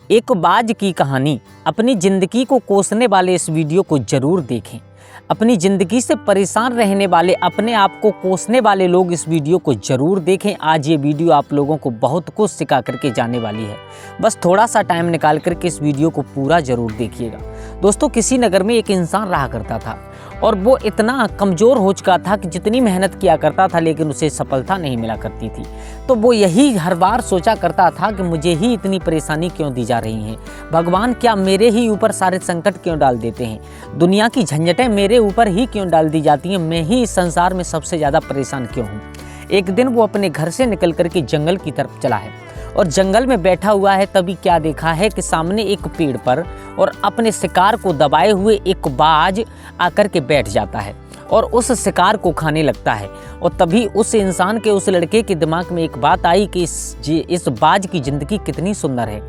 एक बाज की कहानी। अपनी ज़िंदगी को कोसने वाले इस वीडियो को ज़रूर देखें। अपनी ज़िंदगी से परेशान रहने वाले, अपने आप को कोसने वाले लोग इस वीडियो को ज़रूर देखें। आज ये वीडियो आप लोगों को बहुत कुछ सिखा करके जाने वाली है। बस थोड़ा सा टाइम निकाल करके इस वीडियो को पूरा ज़रूर देखिएगा। दोस्तों, किसी नगर में एक इंसान रहा करता था और वो इतना कमज़ोर हो चुका था कि जितनी मेहनत किया करता था लेकिन उसे सफलता नहीं मिला करती थी। तो वो यही हर बार सोचा करता था कि मुझे ही इतनी परेशानी क्यों दी जा रही हैं, भगवान क्या मेरे ही ऊपर सारे संकट क्यों डाल देते हैं, दुनिया की झंझटें मेरे ऊपर ही क्यों डाल दी जाती हैं, मैं ही इस संसार में सबसे ज़्यादा परेशान क्यों हूँ। एक दिन वो अपने घर से निकल करके जंगल की तरफ चला है और जंगल में बैठा हुआ है। तभी क्या देखा है कि सामने एक पेड़ पर और अपने शिकार को दबाए हुए एक बाज आकर के बैठ जाता है और उस शिकार को खाने लगता है। और तभी उस इंसान के, उस लड़के के दिमाग में एक बात आई कि इस बाज की ज़िंदगी कितनी सुंदर है।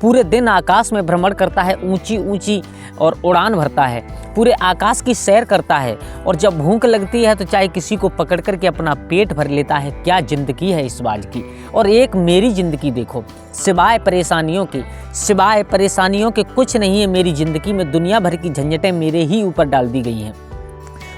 पूरे दिन आकाश में भ्रमण करता है, ऊंची ऊंची और उड़ान भरता है, पूरे आकाश की सैर करता है और जब भूख लगती है तो चाहे किसी को पकड़ करके अपना पेट भर लेता है। क्या ज़िंदगी है इस बाज की। और एक मेरी ज़िंदगी देखो, सिवाय परेशानियों के कुछ नहीं है मेरी ज़िंदगी में। दुनिया भर की झंझटें मेरे ही ऊपर डाल दी गई हैं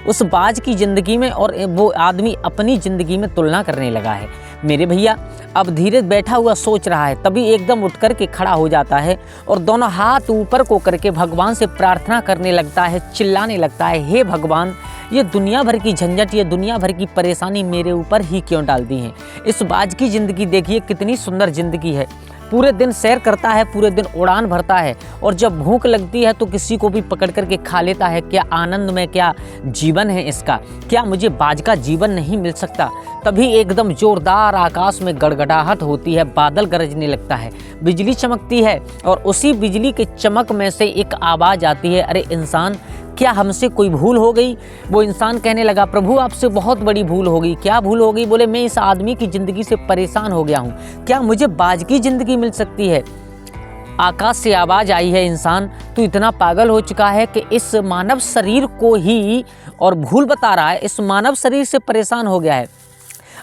उस बाज की ज़िंदगी में। और वो आदमी अपनी ज़िंदगी में तुलना करने लगा है। मेरे भैया, अब धीरे बैठा हुआ सोच रहा है, तभी एकदम उठ कर के खड़ा हो जाता है और दोनों हाथ ऊपर को करके भगवान से प्रार्थना करने लगता है, चिल्लाने लगता है, हे भगवान, ये दुनिया भर की झंझट, ये दुनिया भर की परेशानी मेरे ऊपर ही क्यों डाल दी हैं। इस बाज की ज़िंदगी देखिए कितनी सुंदर ज़िंदगी है। पूरे दिन सैर करता है, पूरे दिन उड़ान भरता है और जब भूख लगती है तो किसी को भी पकड़ करके खा लेता है। क्या आनंद में, क्या जीवन है इसका। क्या मुझे बाज का जीवन नहीं मिल सकता। तभी एकदम जोरदार आकाश में गड़गड़ाहट होती है, बादल गरजने लगता है, बिजली चमकती है और उसी बिजली के चमक में से एक आवाज़ आती है, अरे इंसान, क्या हमसे कोई भूल हो गई। वो इंसान कहने लगा, प्रभु आपसे बहुत बड़ी भूल हो गई। क्या भूल हो गई। बोले, मैं इस आदमी की ज़िंदगी से परेशान हो गया हूँ, क्या मुझे बाज की ज़िंदगी मिल सकती है। आकाश से आवाज़ आई है, इंसान तू इतना पागल हो चुका है कि इस मानव शरीर को ही और भूल बता रहा है, इस मानव शरीर से परेशान हो गया है।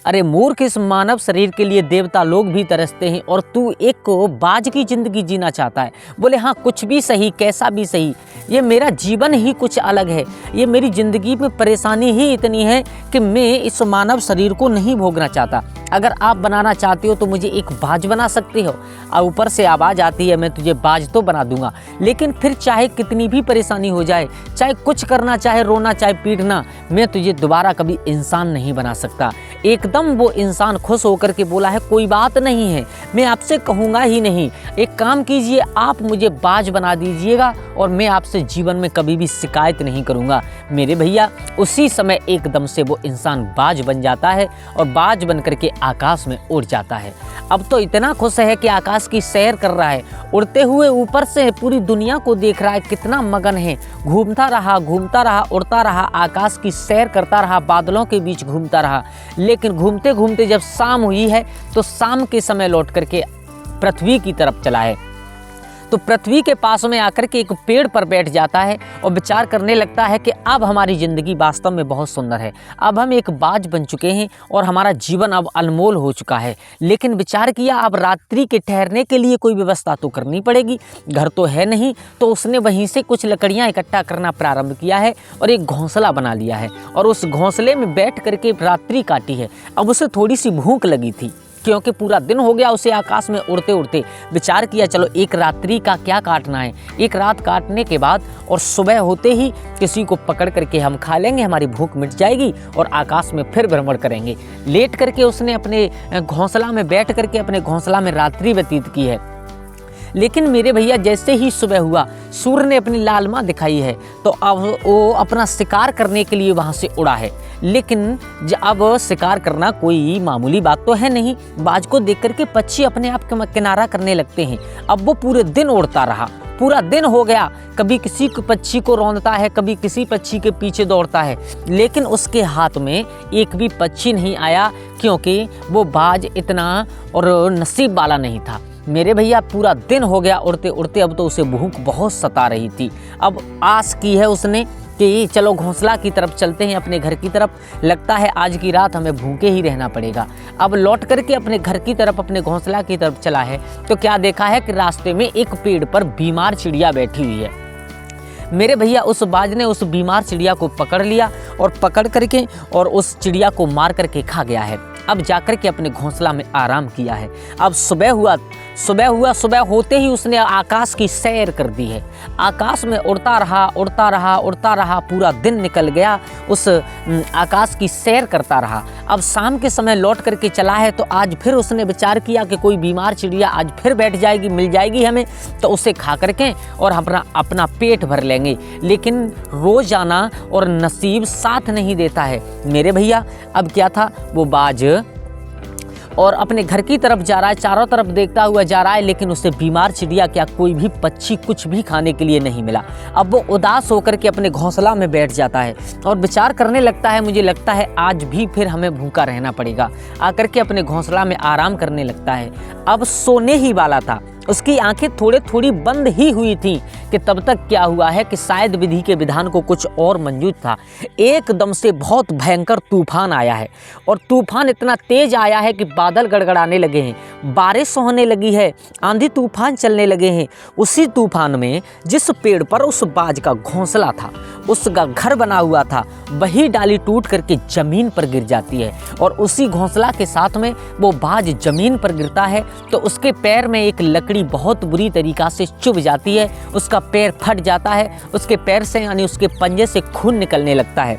अरे मूर्ख, इस मानव शरीर के लिए देवता लोग भी तरसते हैं और तू एक बाज की ज़िंदगी जीना चाहता है। बोले, हाँ कुछ भी सही, कैसा भी सही, ये मेरा जीवन ही कुछ अलग है। ये मेरी ज़िंदगी में परेशानी ही इतनी है कि मैं इस मानव शरीर को नहीं भोगना चाहता। अगर आप बनाना चाहते हो तो मुझे एक बाज बना सकते हो। और ऊपर से आवाज़ आती है, मैं तुझे बाज तो बना दूंगा, लेकिन फिर चाहे कितनी भी परेशानी हो जाए, चाहे कुछ करना, चाहे रोना, चाहे पीटना, मैं तुझे दोबारा कभी इंसान नहीं बना सकता। एकदम वो इंसान खुश होकर के बोला है, कोई बात नहीं है, मैं आपसे कहूँगा ही नहीं। एक काम कीजिए, आप मुझे बाज बना दीजिएगा और मैं आपसे जीवन में कभी भी शिकायत नहीं करूँगा। मेरे भैया, उसी समय एकदम से वो इंसान बाज बन जाता है और बाज बन करके आकाश में उड़ जाता है। अब तो इतना खुश है कि आकाश की सैर कर रहा है, उड़ते हुए ऊपर से पूरी दुनिया को देख रहा है, कितना मगन है। घूमता रहा, उड़ता रहा, आकाश की सैर करता रहा, बादलों के बीच घूमता रहा। लेकिन घूमते घूमते जब शाम हुई है तो शाम के समय लौट करके पृथ्वी की तरफ चला है। तो पृथ्वी के पास में आकर के एक पेड़ पर बैठ जाता है और विचार करने लगता है कि अब हमारी ज़िंदगी वास्तव में बहुत सुंदर है। अब हम एक बाज बन चुके हैं और हमारा जीवन अब अनमोल हो चुका है। लेकिन विचार किया, अब रात्रि के ठहरने के लिए कोई व्यवस्था तो करनी पड़ेगी। घर तो है नहीं, तो उसने वहीं से कुछ लकड़ियाँ इकट्ठा करना प्रारंभ किया है और एक घोंसला बना लिया है और उस घोंसले में बैठ करके रात्रि काटी है। अब उसे थोड़ी सी भूख लगी थी क्योंकि पूरा दिन हो गया उसे आकाश में उड़ते उड़ते। विचार किया, चलो एक रात्रि का क्या काटना है, एक रात काटने के बाद और सुबह होते ही किसी को पकड़ करके हम खा लेंगे, हमारी भूख मिट जाएगी और आकाश में फिर भ्रमण करेंगे। लेट करके उसने अपने घोंसला में बैठ करके अपने घोंसला में रात्रि व्यतीत की है। लेकिन मेरे भैया, जैसे ही सुबह हुआ, सूर्य ने अपनी लालिमा दिखाई है तो अब वो अपना शिकार करने के लिए वहाँ से उड़ा है। लेकिन अब शिकार करना कोई मामूली बात तो है नहीं। बाज को देख करके पक्षी अपने आप किनारा करने लगते हैं। अब वो पूरे दिन उड़ता रहा, पूरा दिन हो गया, कभी किसी पक्षी को रौंदता है, कभी किसी पक्षी के पीछे दौड़ता है, लेकिन उसके हाथ में एक भी पक्षी नहीं आया क्योंकि वो बाज इतना और नसीब वाला नहीं था। मेरे भैया, पूरा दिन हो गया उड़ते उड़ते। अब तो उसे भूख बहुत सता रही थी। अब आस की है उसने कि चलो घोंसला की तरफ चलते हैं, अपने घर की तरफ। लगता है आज की रात हमें भूखे ही रहना पड़ेगा। अब लौट करके अपने घर की तरफ, अपने घोंसला की तरफ चला है तो क्या देखा है कि रास्ते में एक पेड़ पर बीमार चिड़िया बैठी हुई है। मेरे भैया उस बाज ने उस बीमार चिड़िया को पकड़ लिया और पकड़ करके और उस चिड़िया को मार करके खा गया है। अब जाकर के अपने घोंसला में आराम किया है। अब सुबह होते ही उसने आकाश की सैर कर दी है। आकाश में उड़ता रहा, पूरा दिन निकल गया, उस आकाश की सैर करता रहा। अब शाम के समय लौट करके चला है तो आज फिर उसने विचार किया कि कोई बीमार चिड़िया आज फिर बैठ जाएगी, मिल जाएगी हमें, तो उसे खा करके और अपना पेट भर लेंगे। लेकिन रोजाना और नसीब साथ नहीं देता है मेरे भैया। अब क्या था, वो बाज और अपने घर की तरफ जा रहा है, चारों तरफ देखता हुआ जा रहा है, लेकिन उसे बीमार चिड़िया क्या कोई भी पक्षी कुछ भी खाने के लिए नहीं मिला। अब वो उदास होकर के अपने घोंसला में बैठ जाता है और विचार करने लगता है, मुझे लगता है आज भी फिर हमें भूखा रहना पड़ेगा। आकर के अपने घोंसला में आराम करने लगता है। अब सोने ही वाला था, उसकी आंखें थोड़ी बंद ही हुई थीं कि तब तक क्या हुआ है कि शायद विधि के विधान को कुछ और मंजूर था। एकदम से बहुत भयंकर तूफान आया है और तूफान इतना तेज आया है कि बादल गड़गड़ाने लगे हैं, बारिश होने लगी है, आंधी तूफान चलने लगे हैं। उसी तूफान में जिस पेड़ पर उस बाज का घोंसला था, उसका घर बना हुआ था, वही डाली टूट करके जमीन पर गिर जाती है और उसी घोंसला के साथ में वो बाज जमीन पर गिरता है तो उसके पैर में एक लकड़ी बहुत बुरी तरीका से चुभ जाती है। उसका पैर फट जाता है, उसके पैर से यानी उसके पंजे से खून निकलने लगता है।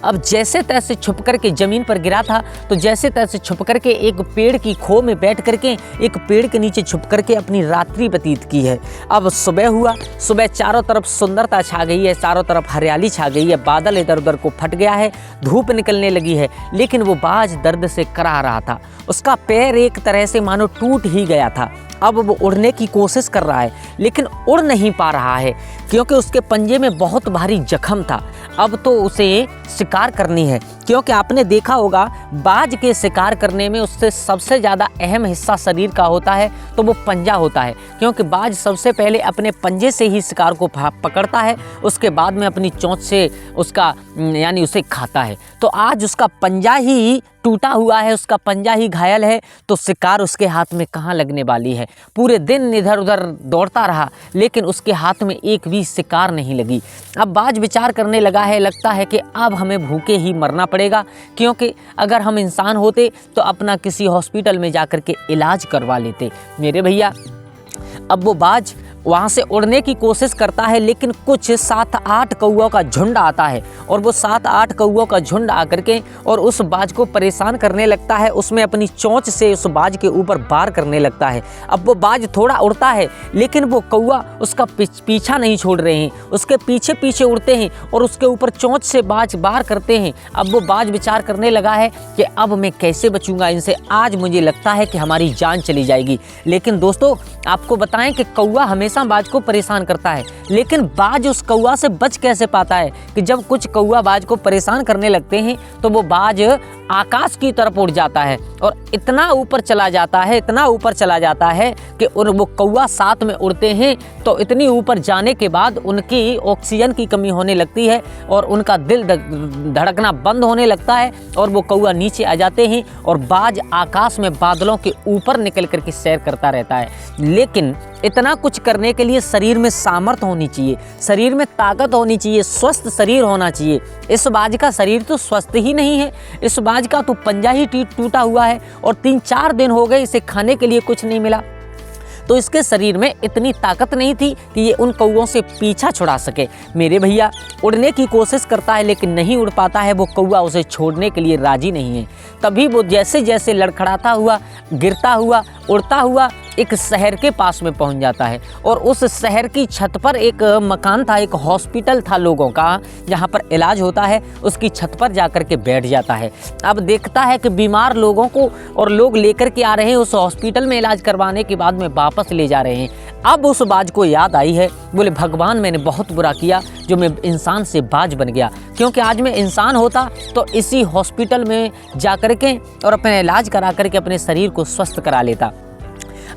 अब जैसे तैसे छुप करके ज़मीन पर गिरा था तो जैसे तैसे छुप करके एक पेड़ की खो में बैठ करके एक पेड़ के नीचे छुप करके अपनी रात्रि व्यतीत की है। अब सुबह हुआ, सुबह चारों तरफ सुंदरता छा गई है, चारों तरफ हरियाली छा गई है, बादल इधर उधर को फट गया है, धूप निकलने लगी है, लेकिन वो बाज दर्द से कराह रहा था। उसका पैर एक तरह से मानो टूट ही गया था। अब वो उड़ने की कोशिश कर रहा है लेकिन उड़ नहीं पा रहा है क्योंकि उसके पंजे में बहुत भारी जख्म था। अब तो उसे शिकार करनी है, क्योंकि आपने देखा होगा बाज के शिकार करने में उससे सबसे ज़्यादा अहम हिस्सा शरीर का होता है तो वो पंजा होता है, क्योंकि बाज सबसे पहले अपने पंजे से ही शिकार को पकड़ता है, उसके बाद में अपनी चोंच से उसका यानी उसे खाता है। तो आज उसका पंजा ही टूटा हुआ है, उसका पंजा ही घायल है, तो शिकार उसके हाथ में कहाँ लगने वाली है। पूरे दिन इधर उधर दौड़ता रहा लेकिन उसके हाथ में एक भी शिकार नहीं लगी। अब बाज विचार करने लगा है, लगता है कि अब हमें भूखे ही मरना पड़ेगा, क्योंकि अगर हम इंसान होते तो अपना किसी हॉस्पिटल में जाकर के इलाज करवा लेते मेरे भैया। अब वो बाज वहाँ से उड़ने की कोशिश करता है लेकिन कुछ 7-8 कौओं का झुंड आता है और वो 7-8 कौओं का झुंड आकर के और उस बाज को परेशान करने लगता है, उसमें अपनी चोंच से उस बाज के ऊपर वार करने लगता है। अब वो बाज थोड़ा उड़ता है लेकिन वो कौआ उसका पीछा नहीं छोड़ रहे हैं, उसके पीछे पीछे उड़ते हैं और उसके ऊपर चोंच से बाज वार करते हैं। अब वो बाज विचार करने लगा है कि अब मैं कैसे बचूंगा इनसे, आज मुझे लगता है कि हमारी जान चली जाएगी। लेकिन दोस्तों आपको बताएं कि कौआ हमेशा बाज को परेशान करता है, लेकिन बाज उस कौआ से बच कैसे पाता है कि जब कुछ कौआ बाज को परेशान करने लगते हैं तो वो बाज आकाश की तरफ उड़ जाता है और इतना ऊपर चला जाता है, इतना ऊपर चला जाता है कि वो कौआ साथ में उड़ते हैं तो इतनी ऊपर जाने के बाद उनकी ऑक्सीजन की कमी होने लगती है और उनका दिल धड़कना बंद होने लगता है और वो कौआ नीचे आ जाते हैं और बाज आकाश में बादलों के ऊपर निकल कर के सैर करता रहता है। लेकिन इतना कुछ करने के लिए शरीर में सामर्थ्य होनी चाहिए, शरीर में ताकत होनी चाहिए, स्वस्थ शरीर होना चाहिए। इस बाज का शरीर तो स्वस्थ ही नहीं है, इस बाज का तो पंजा ही टूटा हुआ है और 3-4 दिन हो गए इसे खाने के लिए कुछ नहीं मिला, तो इसके शरीर में इतनी ताकत नहीं थी कि ये उन कौओं से पीछा छुड़ा सके। मेरे भैया उड़ने की कोशिश करता है लेकिन नहीं उड़ पाता है, वो कौआ उसे छोड़ने के लिए राजी नहीं है। तभी वो जैसे जैसे लड़खड़ाता हुआ, गिरता हुआ, उड़ता हुआ एक शहर के पास में पहुंच जाता है और उस शहर की छत पर एक मकान था, एक हॉस्पिटल था लोगों का जहां पर इलाज होता है, उसकी छत पर जाकर के बैठ जाता है। अब देखता है कि बीमार लोगों को और लोग लेकर के आ रहे हैं उस हॉस्पिटल में इलाज करवाने के बाद में वापस ले जा रहे हैं। अब उस बाज को याद आई है, बोले भगवान मैंने बहुत बुरा किया जो मैं इंसान से बाज बन गया, क्योंकि आज मैं इंसान होता तो इसी हॉस्पिटल में जा कर के और अपना इलाज करा करके अपने शरीर को स्वस्थ करा लेता।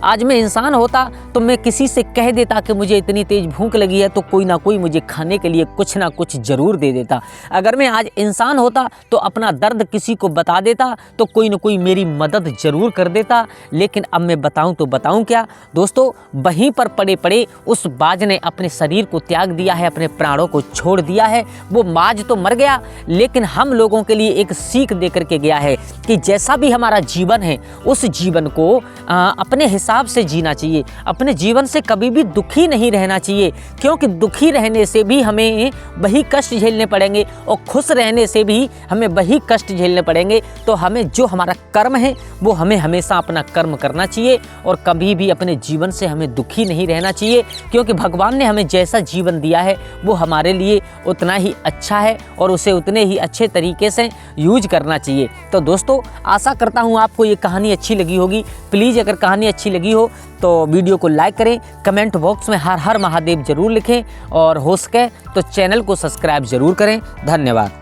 आज मैं इंसान होता तो मैं किसी से कह देता कि मुझे इतनी तेज भूख लगी है, तो कोई ना कोई मुझे खाने के लिए कुछ ना कुछ ज़रूर दे देता। अगर मैं आज इंसान होता तो अपना दर्द किसी को बता देता तो कोई ना कोई मेरी मदद ज़रूर कर देता। लेकिन अब मैं बताऊं तो बताऊं क्या दोस्तों, वहीं पर पड़े पड़े उस बाज ने अपने शरीर को त्याग दिया है, अपने प्राणों को छोड़ दिया है। वो बाज तो मर गया, लेकिन हम लोगों के लिए एक सीख दे करके गया है कि जैसा भी हमारा जीवन है उस जीवन को अपने हिसाब से जीना चाहिए। अपने जीवन से कभी भी दुखी नहीं रहना चाहिए, क्योंकि दुखी रहने से भी हमें वही कष्ट झेलने पड़ेंगे और खुश रहने से भी हमें वही कष्ट झेलने पड़ेंगे। तो हमें जो हमारा कर्म है वो हमें हमेशा अपना कर्म करना चाहिए और कभी भी अपने जीवन से हमें दुखी नहीं रहना चाहिए, क्योंकि भगवान ने हमें जैसा जीवन दिया है वो हमारे लिए उतना ही अच्छा है और उसे उतने ही अच्छे तरीके से यूज करना चाहिए। तो दोस्तों आशा करता हूँ आपको ये कहानी अच्छी लगी होगी। प्लीज़ अगर कहानी अच्छी लगी हो तो वीडियो को लाइक करें, कमेंट बॉक्स में हर हर महादेव जरूर लिखें और हो सके तो चैनल को सब्सक्राइब जरूर करें। धन्यवाद।